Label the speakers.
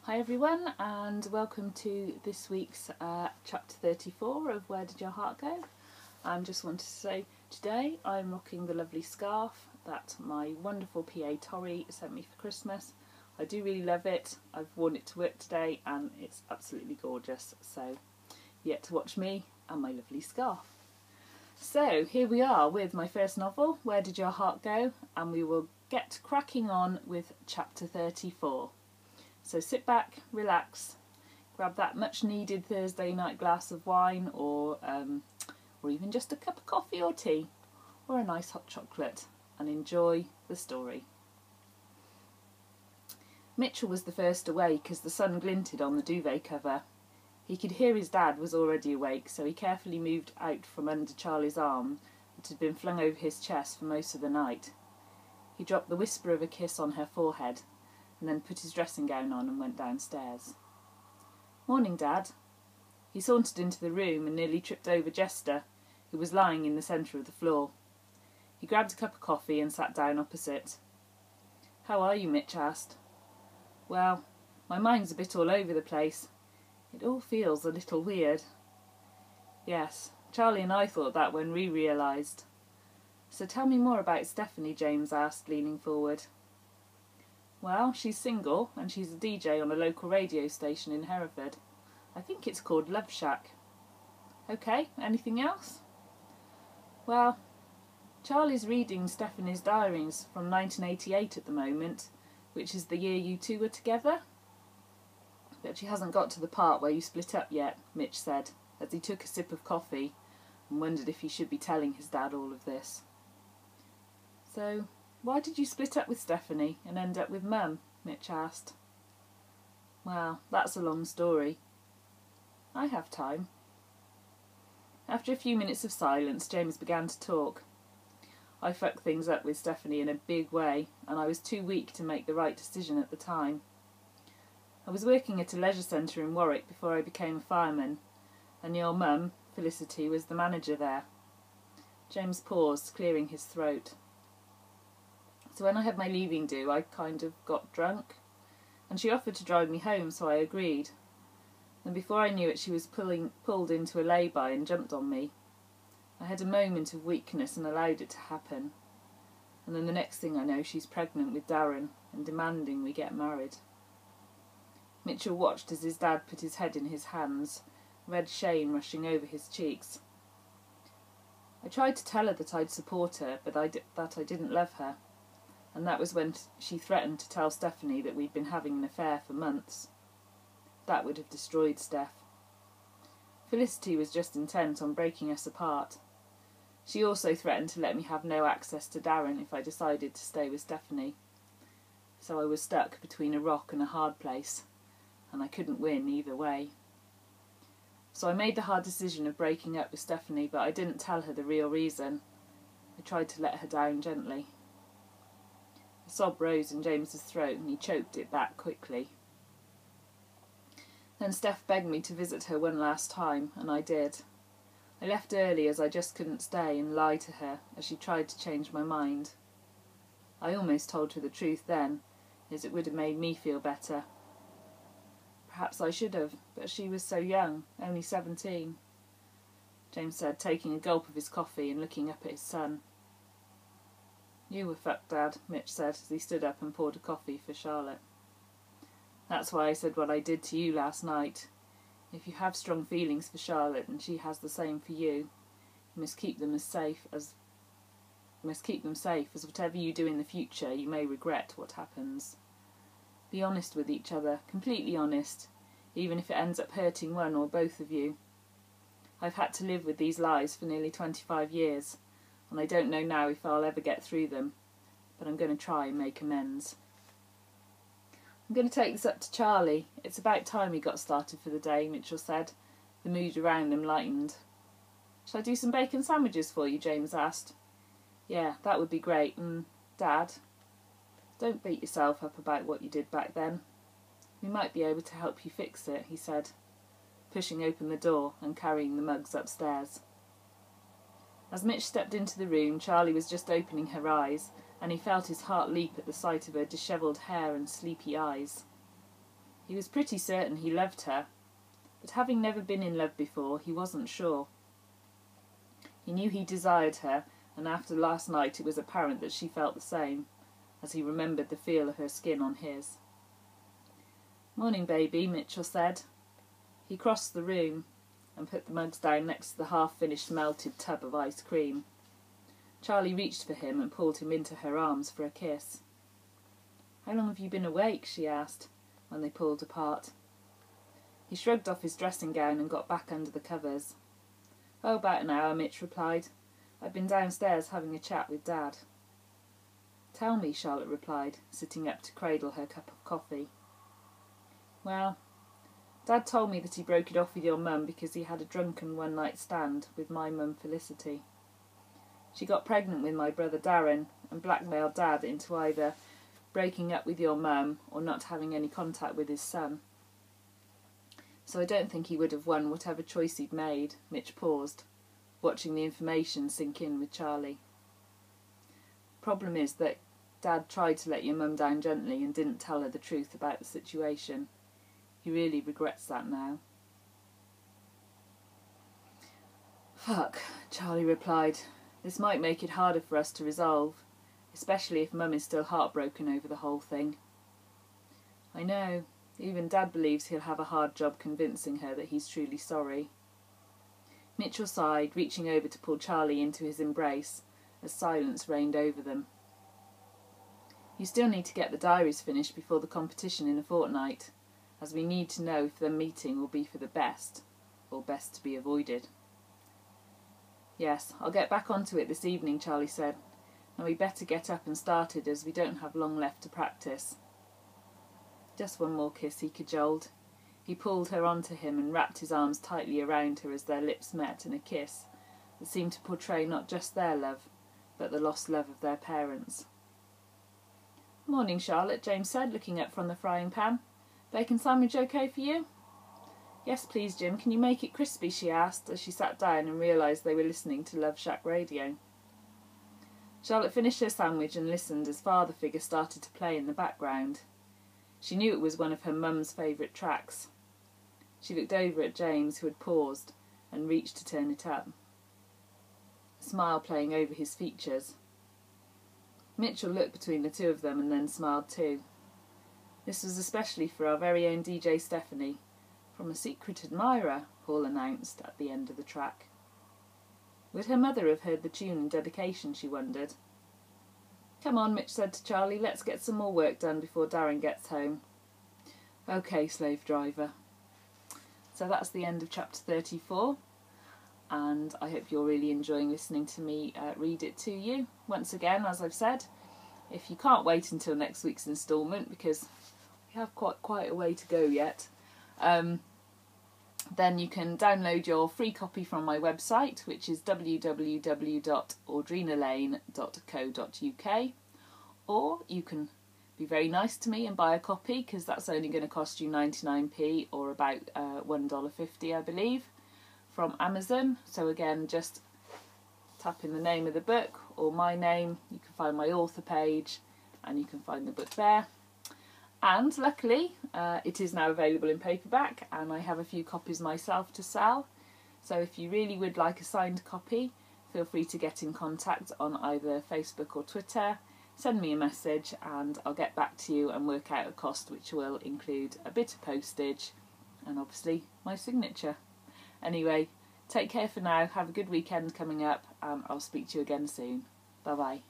Speaker 1: Hi everyone, and welcome to this week's chapter 34 of Where Did Your Heart Go? I just wanted to say today I'm rocking the lovely scarf that my wonderful PA Tori sent me for Christmas. I do really love it. I've worn it to work today and it's absolutely gorgeous. So yet to watch me and my lovely scarf. So here we are with my first novel, Where Did Your Heart Go? And we will get cracking on with chapter 34. So sit back, relax, grab that much needed Thursday night glass of wine or even just a cup of coffee or tea or a nice hot chocolate and enjoy the story. Mitchell was the first awake as the sun glinted on the duvet cover. He could hear his dad was already awake, so he carefully moved out from under Charlie's arm that had been flung over his chest for most of the night. He dropped the whisper of a kiss on her forehead and then put his dressing gown on and went downstairs. "Morning, Dad." He sauntered into the room and nearly tripped over Jester, who was lying in the centre of the floor. He grabbed a cup of coffee and sat down opposite. "How are you?" Mitch asked. "Well, my mind's a bit all over the place. It all feels a little weird." "Yes, Charlie and I thought that when we realised." "So tell me more about Stephanie," James asked, leaning forward. "Well, she's single and she's a DJ on a local radio station in Hereford. I think it's called Love Shack." "Okay, anything else?" "Well, Charlie's reading Stephanie's diaries from 1988 at the moment, which is the year you two were together. But she hasn't got to the part where you split up yet," Mitch said, as he took a sip of coffee and wondered if he should be telling his dad all of this. "So, why did you split up with Stephanie and end up with Mum?" Mitch asked. "Well, that's a long story." "I have time." After a few minutes of silence, James began to talk. "I fucked things up with Stephanie in a big way, and I was too weak to make the right decision at the time. I was working at a leisure centre in Warwick before I became a fireman, and your mum, Felicity, was the manager there." James paused, clearing his throat. "So when I had my leaving due, I kind of got drunk, and she offered to drive me home, so I agreed. And before I knew it, she was pulled into a lay-by and jumped on me. I had a moment of weakness and allowed it to happen. And then the next thing I know, she's pregnant with Darren and demanding we get married." Mitchell watched as his dad put his head in his hands, red shame rushing over his cheeks. "I tried to tell her that I'd support her, but that I didn't love her. And that was when she threatened to tell Stephanie that we'd been having an affair for months. That would have destroyed Steph. Felicity was just intent on breaking us apart. She also threatened to let me have no access to Darren if I decided to stay with Stephanie. So I was stuck between a rock and a hard place, and I couldn't win either way. So I made the hard decision of breaking up with Stephanie, but I didn't tell her the real reason. I tried to let her down gently." A sob rose in James's throat and he choked it back quickly. "Then Steph begged me to visit her one last time, and I did. I left early as I just couldn't stay and lie to her as she tried to change my mind. I almost told her the truth then, as it would have made me feel better. Perhaps I should have, but she was so young, only 17, James said, taking a gulp of his coffee and looking up at his son. "You were fucked, Dad," Mitch said as he stood up and poured a coffee for Charlotte. "That's why I said what I did to you last night. If you have strong feelings for Charlotte and she has the same for you, you must keep them safe as whatever you do in the future you may regret what happens. Be honest with each other, completely honest, even if it ends up hurting one or both of you. I've had to live with these lies for nearly 25 years, and I don't know now if I'll ever get through them, but I'm going to try and make amends. I'm going to take this up to Charlie. It's about time we got started for the day," Mitchell said. The mood around them lightened. "Shall I do some bacon sandwiches for you?" James asked. "Yeah, that would be great. And, Dad, don't beat yourself up about what you did back then. We might be able to help you fix it," he said, pushing open the door and carrying the mugs upstairs. As Mitch stepped into the room, Charlie was just opening her eyes, and he felt his heart leap at the sight of her dishevelled hair and sleepy eyes. He was pretty certain he loved her, but having never been in love before, he wasn't sure. He knew he desired her, and after last night it was apparent that she felt the same, as he remembered the feel of her skin on his. "Morning, baby," Mitchell said. He crossed the room and put the mugs down next to the half-finished melted tub of ice cream. Charlie reached for him and pulled him into her arms for a kiss. "How long have you been awake?" she asked, when they pulled apart. He shrugged off his dressing gown and got back under the covers. "Oh, about an hour," Mitch replied. "I've been downstairs having a chat with Dad." "Tell me," Charlotte replied, sitting up to cradle her cup of coffee. "Well, Dad told me that he broke it off with your mum because he had a drunken one-night stand with my mum Felicity. She got pregnant with my brother Darren and blackmailed Dad into either breaking up with your mum or not having any contact with his son. So I don't think he would have won whatever choice he'd made." Mitch paused, watching the information sink in with Charlie. "Problem is that Dad tried to let your mum down gently and didn't tell her the truth about the situation. He really regrets that now." "Fuck," Charlie replied. "This might make it harder for us to resolve, especially if Mum is still heartbroken over the whole thing." "I know. Even Dad believes he'll have a hard job convincing her that he's truly sorry." Mitchell sighed, reaching over to pull Charlie into his embrace as silence reigned over them. "You still need to get the diaries finished before the competition in a fortnight, as we need to know if the meeting will be for the best, or best to be avoided." "Yes, I'll get back onto it this evening," Charlie said. "And we better get up and started as we don't have long left to practice." "Just one more kiss," he cajoled. He pulled her onto him and wrapped his arms tightly around her as their lips met in a kiss that seemed to portray not just their love, but the lost love of their parents. "Morning, Charlotte," James said, looking up from the frying pan. "Bacon sandwich okay for you?" "Yes, please, Jim. Can you make it crispy?" she asked, as she sat down and realised they were listening to Love Shack Radio. Charlotte finished her sandwich and listened as Father Figure started to play in the background. She knew it was one of her mum's favourite tracks. She looked over at James, who had paused, and reached to turn it up, a smile playing over his features. Mitchell looked between the two of them and then smiled too. This was especially for our very own DJ Stephanie, from a secret admirer, Paul announced at the end of the track. Would her mother have heard the tune in dedication, she wondered. "Come on," Mitch said to Charlie, "let's get some more work done before Darren gets home." "Okay, slave driver." So that's the end of chapter 34, and I hope you're really enjoying listening to me read it to you. Once again, as I've said, if you can't wait until next week's instalment, because we have quite a way to go yet, then you can download your free copy from my website, which is www.audrinalane.co.uk, or you can be very nice to me and buy a copy, because that's only going to cost you 99p, or about $1.50 I believe, from Amazon. So again, just tap in the name of the book or my name, you can find my author page and you can find the book there. And luckily, it is now available in paperback, and I have a few copies myself to sell. So if you really would like a signed copy, feel free to get in contact on either Facebook or Twitter. Send me a message and I'll get back to you and work out a cost, which will include a bit of postage and obviously my signature. Anyway, take care for now, have a good weekend coming up, and I'll speak to you again soon. Bye bye.